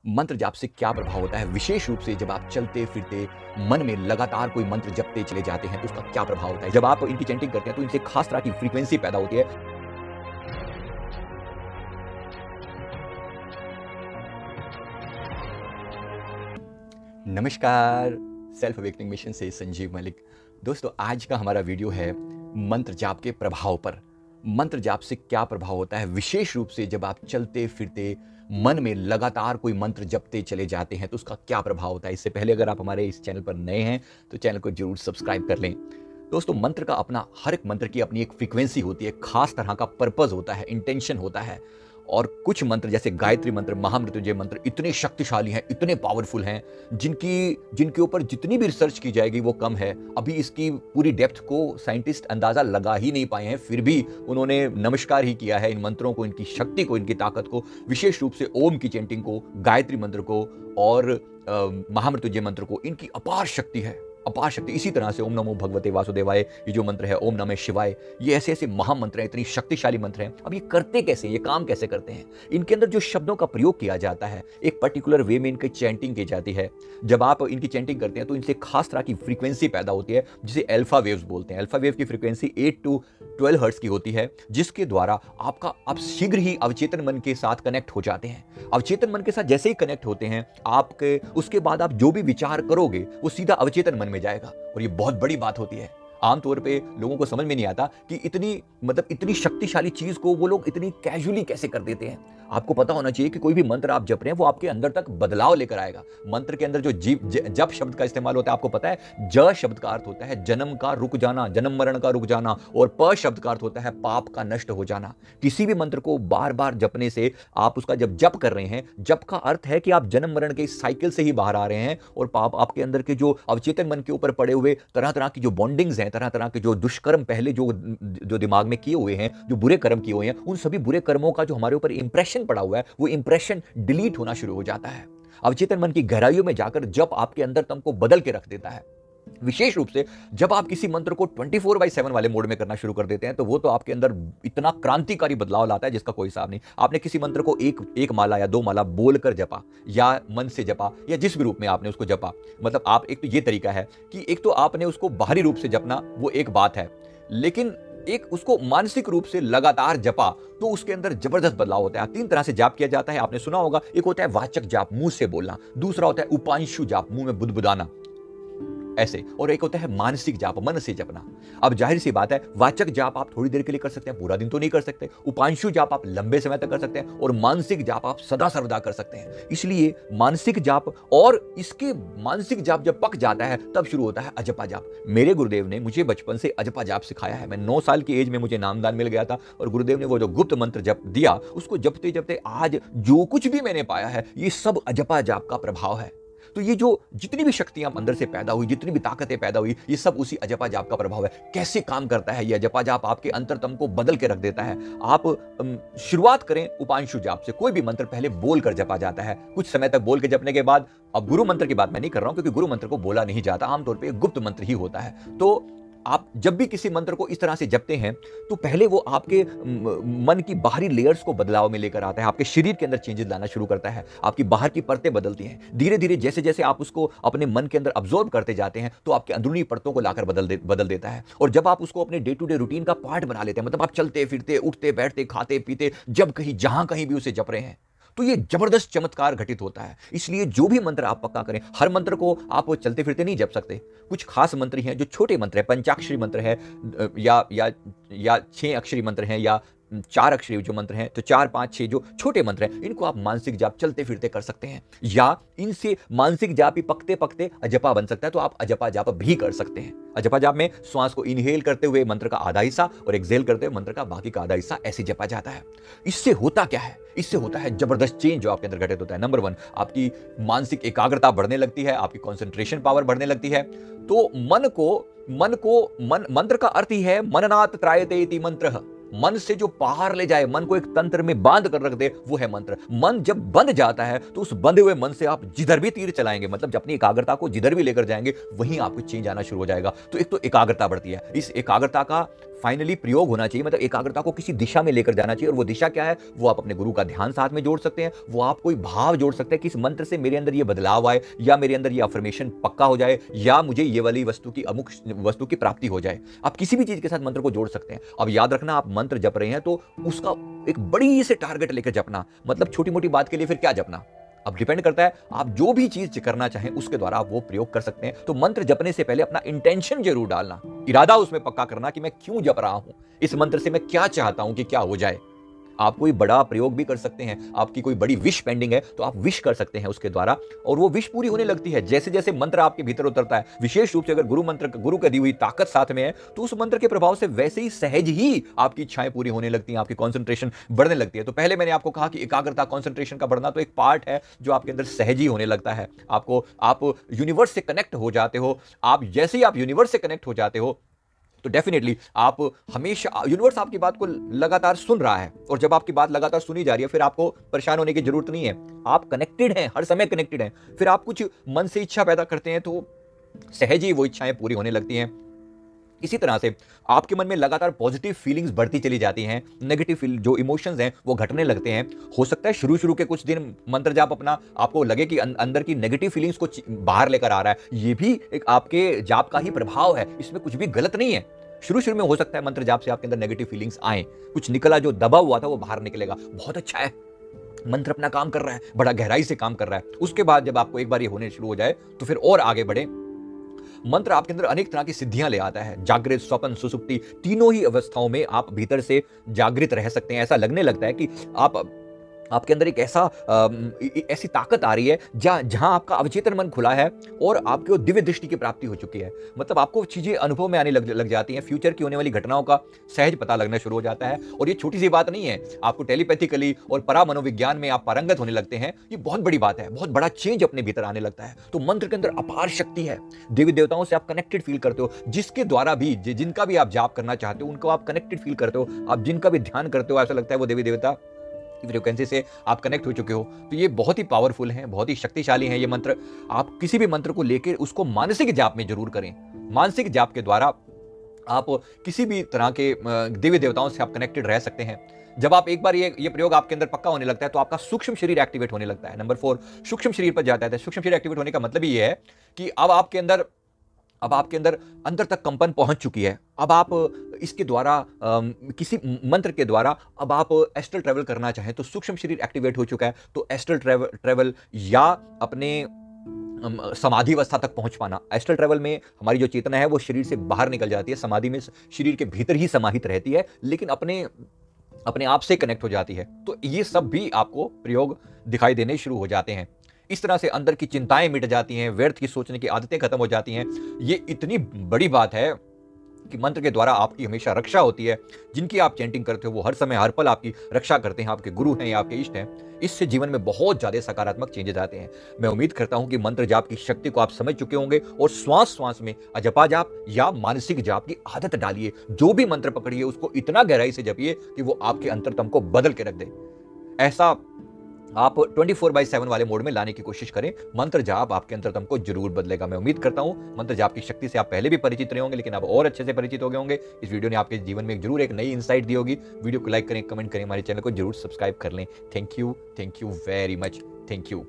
मंत्र जाप से क्या प्रभाव होता है, विशेष रूप से जब आप चलते फिरते मन में लगातार कोई मंत्र जपते चले जाते हैं तो उसका क्या प्रभाव होता है। जब आप इनकी चैंटिंग करते हैं तो इनसे खास तरह की फ्रीक्वेंसी पैदा होती है। नमस्कार, सेल्फ अवेकनिंग मिशन से संजीव मलिक। दोस्तों, आज का हमारा वीडियो है मंत्र जाप के प्रभाव पर। मंत्र जाप से क्या प्रभाव होता है, विशेष रूप से जब आप चलते फिरते मन में लगातार कोई मंत्र जपते चले जाते हैं तो उसका क्या प्रभाव होता है। इससे पहले अगर आप हमारे इस चैनल पर नए हैं तो चैनल को जरूर सब्सक्राइब कर लें। दोस्तों, मंत्र का अपना, हर एक मंत्र की अपनी एक फ्रीक्वेंसी होती है, खास तरह का पर्पस होता है, इंटेंशन होता है। और कुछ मंत्र जैसे गायत्री मंत्र, महामृत्युंजय मंत्र इतने शक्तिशाली हैं, इतने पावरफुल हैं, जिनके ऊपर जितनी भी रिसर्च की जाएगी वो कम है। अभी इसकी पूरी डेप्थ को साइंटिस्ट अंदाजा लगा ही नहीं पाए हैं, फिर भी उन्होंने नमस्कार ही किया है इन मंत्रों को, इनकी शक्ति को, इनकी ताकत को। विशेष रूप से ओम की चैंटिंग को, गायत्री मंत्र को और महामृत्युंजय मंत्र को, इनकी अपार शक्ति है, अपार शक्ति। इसी तरह से ओम नमो भगवते वासुदेवाय, ये जो मंत्र है, ओम नमः शिवाय, ये ऐसे ऐसे महामंत्र हैं, इतनी शक्तिशाली मंत्र हैं। अब ये करते कैसे, ये काम कैसे करते हैं, इनके अंदर जो शब्दों का प्रयोग किया जाता है, एक पर्टिकुलर वे में इनकी चैंटिंग की जाती है। जब आप इनकी चैंटिंग करते हैं तो इनसे खास तरह की फ्रीक्वेंसी पैदा होती है, जिसे अल्फा वेव्स बोलते हैं। अल्फा वेव की फ्रीक्वेंसी 8 to 12 हर्ट्ज की होती है, जिसके द्वारा आप शीघ्र ही अवचेतन मन के साथ कनेक्ट हो जाते हैं। अवचेतन मन के साथ जैसे ही कनेक्ट होते हैं, आपके उसके बाद आप जो भी विचार करोगे वो सीधा अवचेतन मन में जाएगा। और ये बहुत बड़ी बात होती है। आमतौर पे लोगों को समझ में नहीं आता कि इतनी शक्तिशाली चीज को वो लोग इतनी कैजुअली कैसे कर देते हैं। आपको पता होना चाहिए कि कोई भी मंत्र आप जप रहे हैं वो आपके अंदर तक बदलाव लेकर आएगा। मंत्र के अंदर जो जप शब्द का इस्तेमाल होता है, आपको पता है, ज शब्द का अर्थ होता है जन्म का रुक जाना, जन्म मरण का रुक जाना, और प शब्द का अर्थ होता है पाप का नष्ट हो जाना। किसी भी मंत्र को बार बार जपने से, आप उसका जब जप कर रहे हैं, जप का अर्थ है कि आप जन्म मरण के इस साइकिल से ही बाहर आ रहे हैं, और पाप आपके अंदर के जो अवचेतन मन के ऊपर पड़े हुए तरह तरह की जो बॉन्डिंग्स हैं, तरह तरह के जो दुष्कर्म पहले जो दिमाग में किए हुए हैं, जो बुरे कर्म किए हुए हैं, उन सभी बुरे कर्मों का जो हमारे ऊपर इंप्रेशन पड़ा हुआ है, वो इंप्रेशन डिलीट होना शुरू हो जाता है। अवचेतन मन की गहराइयों में जाकर जब आपके अंदर तम को बदल के रख देता है। विशेष रूप से जब आप किसी मंत्र को 24/7 वाले मोड में करना शुरू कर देते हैं तो वो तो आपके अंदर इतना क्रांतिकारी बदलाव लाता है जिसका कोई हिसाब नहीं। आपने किसी मंत्र को एक माला या 2 माला बोलकर जपा, या मन से जपा, या जिस भी रूप में आपने उसको जपा, मतलब आप, एक तो ये तरीका है कि एक तो आपने उसको बाहरी रूप से जपना, वो एक बात है, लेकिन एक उसको मानसिक रूप से लगातार जपा तो उसके अंदर जबरदस्त बदलाव होता है। 3 तरह से जाप किया जाता है, आपने सुना होगा। एक होता है वाचक जाप, मुंह से बोलना, दूसरा होता है उपांशु जाप, मुंह में बुदबुदाना ऐसे, और एक होता है मानसिक जाप, मन से जपना। अब जाहिर सी बात है, वाचक जाप आप थोड़ी देर के लिए कर सकते हैं, पूरा दिन तो नहीं कर सकते। उपांशु जाप आप लंबे समय तक कर सकते हैं, और मानसिक जाप आप सदा सर्वदा कर सकते हैं। इसलिए मानसिक जाप, और इसके मानसिक जाप जब पक जाता है तब शुरू होता है अजपा जाप। मेरे गुरुदेव ने मुझे बचपन से अजपा जाप सिखाया है। मैं 9 साल की एज में मुझे नामदान मिल गया था, और गुरुदेव ने वो जो गुप्त मंत्र जप दिया, उसको जपते जपते आज जो कुछ भी मैंने पाया है, ये सब अजपा जाप का प्रभाव है। तो ये जो जितनी भी शक्तियां अंदर से पैदा हुई, जितनी भी ताकतें पैदा हुई, ये सब उसी अजपा जाप का प्रभाव है। कैसे काम करता है ये अजपा जाप, आपके अंतरतम को बदल के रख देता है। आप शुरुआत करें उपांशु जाप से। कोई भी मंत्र पहले बोल कर जपा जाता है, कुछ समय तक बोल के जपने के बाद, अब गुरु मंत्र की बात मैं नहीं कर रहा हूं क्योंकि गुरु मंत्र को बोला नहीं जाता, आमतौर पर गुप्त मंत्र ही होता है। तो आप जब भी किसी मंत्र को इस तरह से जपते हैं तो पहले वो आपके मन की बाहरी लेयर्स को बदलाव में लेकर आता है, आपके शरीर के अंदर चेंजेस लाना शुरू करता है, आपकी बाहर की परतें बदलती हैं। धीरे धीरे जैसे जैसे आप उसको अपने मन के अंदर अब्जॉर्ब करते जाते हैं तो आपके अंदरूनी परतों को लाकर बदल देता है। और जब आप उसको अपने डे टू डे रूटीन का पार्ट बना लेते हैं, मतलब आप चलते फिरते, उठते बैठते, खाते पीते, जब कहीं जहां कहीं भी उसे जप रहे हैं, तो ये जबरदस्त चमत्कार घटित होता है। इसलिए जो भी मंत्र आप पक्का करें, हर मंत्र को आप चलते फिरते नहीं जप सकते। कुछ खास मंत्र हैं जो छोटे मंत्र हैं, पंचाक्षरी मंत्र है, या 6 अक्षरी मंत्र हैं, या 4 अक्षरी जो मंत्र हैं, तो 4, 5, 6 जो छोटे मंत्र हैं, इनको आप मानसिक जाप चलते फिरते कर सकते हैं, या इनसे मानसिक जाप ही पकते पकते अजपा बन सकता है, तो आप अजपा जाप भी कर सकते हैं। अजपा जाप में श्वास को इनहेल करते हुए मंत्र का आधा हिस्सा और एक्सहेल करते हुए मंत्र का बाकी का आधा हिस्सा ऐसे जपा जाता है। इससे होता क्या है? इससे होता है जबरदस्त चेंज जो आपके अंदर घटित होता है। नंबर 1, आपकी मानसिक एकाग्रता बढ़ने लगती है, आपकी कंसंट्रेशन पावर बढ़ने लगती है। तो मंत्र का अर्थ ही है मननात् त्रायते इति मंत्रः। मन से जो पार ले जाए, मन को एक तंत्र में बांध कर रख दे, वो है मंत्र। मन जब बंध जाता है तो उस बंधे हुए मन से आप जिधर भी तीर चलाएंगे, मतलब जब अपनी एकाग्रता को जिधर भी लेकर जाएंगे, वहीं आपको चेंज आना शुरू हो जाएगा। तो एक तो एकाग्रता बढ़ती है, इस एकाग्रता का फाइनली प्रयोग होना चाहिए, मतलब एकाग्रता को किसी दिशा में लेकर जाना चाहिए। और वो दिशा क्या है? वो आप अपने गुरु का ध्यान साथ में जोड़ सकते हैं, वो आप कोई भाव जोड़ सकते हैं कि इस मंत्र से मेरे अंदर ये बदलाव आए, या मेरे अंदर ये अफर्मेशन पक्का हो जाए, या मुझे ये वाली वस्तु की अमुक वस्तु की प्राप्ति हो जाए। आप किसी भी चीज के साथ मंत्र को जोड़ सकते हैं। अब याद रखना, आप मंत्र जप रहे हैं तो उसका एक बड़ी से टारगेट लेकर जपना, मतलब छोटी मोटी बात के लिए फिर क्या जपना, अब डिपेंड करता है। आप जो भी चीज करना चाहें उसके द्वारा आप वो प्रयोग कर सकते हैं। तो मंत्र जपने से पहले अपना इंटेंशन जरूर डालना, इरादा उसमें पक्का करना कि मैं क्यों जप रहा हूं, इस मंत्र से मैं क्या चाहता हूं कि क्या हो जाए। आप कोई बड़ा प्रयोग भी कर सकते हैं, आपकी कोई बड़ी विश पेंडिंग है तो आप विश कर सकते हैं उसके द्वारा, और वो विश पूरी होने लगती है जैसे जैसे मंत्र आपके भीतर उतरता है। विशेष रूप से अगर गुरु का दी हुई ताकत साथ में है तो उस मंत्र के प्रभाव से वैसे ही सहज ही आपकी इच्छाएं पूरी होने लगती हैं, आपकी कॉन्सेंट्रेशन बढ़ने लगती है। तो पहले मैंने आपको कहा कि एकाग्रता, कॉन्सेंट्रेशन का बढ़ना तो एक पार्ट है जो आपके अंदर सहज ही होने लगता है। आप यूनिवर्स से कनेक्ट हो जाते हो। आप जैसे ही आप यूनिवर्स से कनेक्ट हो जाते हो तो डेफिनेटली आप हमेशा, यूनिवर्स आपकी बात को लगातार सुन रहा है, और जब आपकी बात लगातार सुनी जा रही है फिर आपको परेशान होने की जरूरत नहीं है। आप कनेक्टेड हैं, हर समय कनेक्टेड हैं। फिर आप कुछ मन से इच्छा पैदा करते हैं तो सहज ही वो इच्छाएं पूरी होने लगती हैं। इसी तरह से आपके मन में लगातार पॉजिटिव फीलिंग्स बढ़ती चली जाती हैं, नेगेटिव जो इमोशंस हैं वो घटने लगते हैं। हो सकता है शुरू के कुछ दिन मंत्र जाप अपना आपको लगे कि अंदर की नेगेटिव फीलिंग्स को बाहर लेकर आ रहा है, ये भी एक आपके जाप का ही प्रभाव है, इसमें कुछ भी गलत नहीं है। शुरू में हो सकता है मंत्र जाप से आपके अंदर नेगेटिव फीलिंग्स आए, कुछ निकला जो दबा हुआ था वो बाहर निकलेगा, बहुत अच्छा है, मंत्र अपना काम कर रहा है, बड़ा गहराई से काम कर रहा है। उसके बाद जब आपको एक बार ये होने शुरू हो जाए तो फिर और आगे बढ़े। मंत्र आपके अंदर अनेक तरह की सिद्धियां ले आता है। जागृत, स्वप्न, सुसुप्ति, तीनों ही अवस्थाओं में आप भीतर से जागृत रह सकते हैं। ऐसा लगने लगता है कि आपके अंदर एक ऐसी ताकत आ रही है जहां आपका अवचेतन मन खुला है और आपको दिव्य दृष्टि की प्राप्ति हो चुकी है। मतलब आपको चीजें अनुभव में आने लग जाती हैं, फ्यूचर की होने वाली घटनाओं का सहज पता लगना शुरू हो जाता है। और ये छोटी सी बात नहीं है, आपको टेलीपैथिकली और परा मनोविज्ञान में आप पारंगत होने लगते हैं। ये बहुत बड़ी बात है, बहुत बड़ा चेंज अपने भीतर आने लगता है। तो मंत्र के अंदर अपार शक्ति है, देवी देवताओं से आप कनेक्टेड फील करते हो, जिसके द्वारा भी जिनका भी आप जाप करना चाहते हो उनको आप कनेक्टेड फील करते हो। आप जिनका भी ध्यान करते हो ऐसा लगता है वो देवी देवता फ्रीक्वेंसी से आप कनेक्ट हो चुके हो। तो ये बहुत ही पावरफुल है, बहुत ही शक्तिशाली है ये मंत्र। आप किसी भी मंत्र को लेकर उसको मानसिक जाप में जरूर करें। मानसिक जाप के द्वारा आप किसी भी तरह के देवी देवताओं से आप कनेक्टेड रह सकते हैं। जब आप एक बार ये प्रयोग आपके अंदर पक्का होने लगता है तो आपका सूक्ष्म शरीर एक्टिवेट होने लगता है। नंबर 4 सूक्ष्म शरीर पर जाता है। सूक्ष्म शरीर एक्टिवेट होने का मतलब ये है कि अब आपके अंदर अंदर तक कंपन पहुंच चुकी है। अब आप इसके द्वारा किसी मंत्र के द्वारा अब आप एस्ट्रल ट्रैवल करना चाहें तो सूक्ष्म शरीर एक्टिवेट हो चुका है। तो एस्ट्रल ट्रैवल या अपने समाधि अवस्था तक पहुंच पाना। एस्ट्रल ट्रैवल में हमारी जो चेतना है वो शरीर से बाहर निकल जाती है, समाधि में शरीर के भीतर ही समाहित रहती है, लेकिन अपने आप से कनेक्ट हो जाती है। तो ये सब भी आपको प्रयोग दिखाई देने शुरू हो जाते हैं। इस तरह से अंदर की चिंताएं मिट जाती हैं, व्यर्थ की सोचने की आदतें खत्म हो जाती हैं। ये इतनी बड़ी बात है कि मंत्र के द्वारा आपकी हमेशा रक्षा होती है। जिनकी आप चैंटिंग करते हो वो हर समय हर पल आपकी रक्षा करते हैं, आपके गुरु हैं या आपके इष्ट हैं। इससे जीवन में बहुत ज्यादा सकारात्मक चेंजेस आते हैं। मैं उम्मीद करता हूं कि मंत्र जाप की शक्ति को आप समझ चुके होंगे और श्वास श्वास में अजपा जाप या मानसिक जाप की आदत डालिए। जो भी मंत्र पकड़िए उसको इतना गहराई से जपिए कि वो आपके अंतरतम को बदल के रख दे। ऐसा आप 24/7 वाले मोड में लाने की कोशिश करें। मंत्र जाप आपके अंतरतम को जरूर बदलेगा। मैं उम्मीद करता हूं मंत्र जाप की शक्ति से आप पहले भी परिचित रहे होंगे, लेकिन अब और अच्छे से परिचित हो गए होंगे। इस वीडियो ने आपके जीवन में जरूर एक नई इंसाइट दी होगी। वीडियो को लाइक करें, कमेंट करें, हमारे चैनल को जरूर सब्सक्राइब कर लें। Thank you very much. Thank you.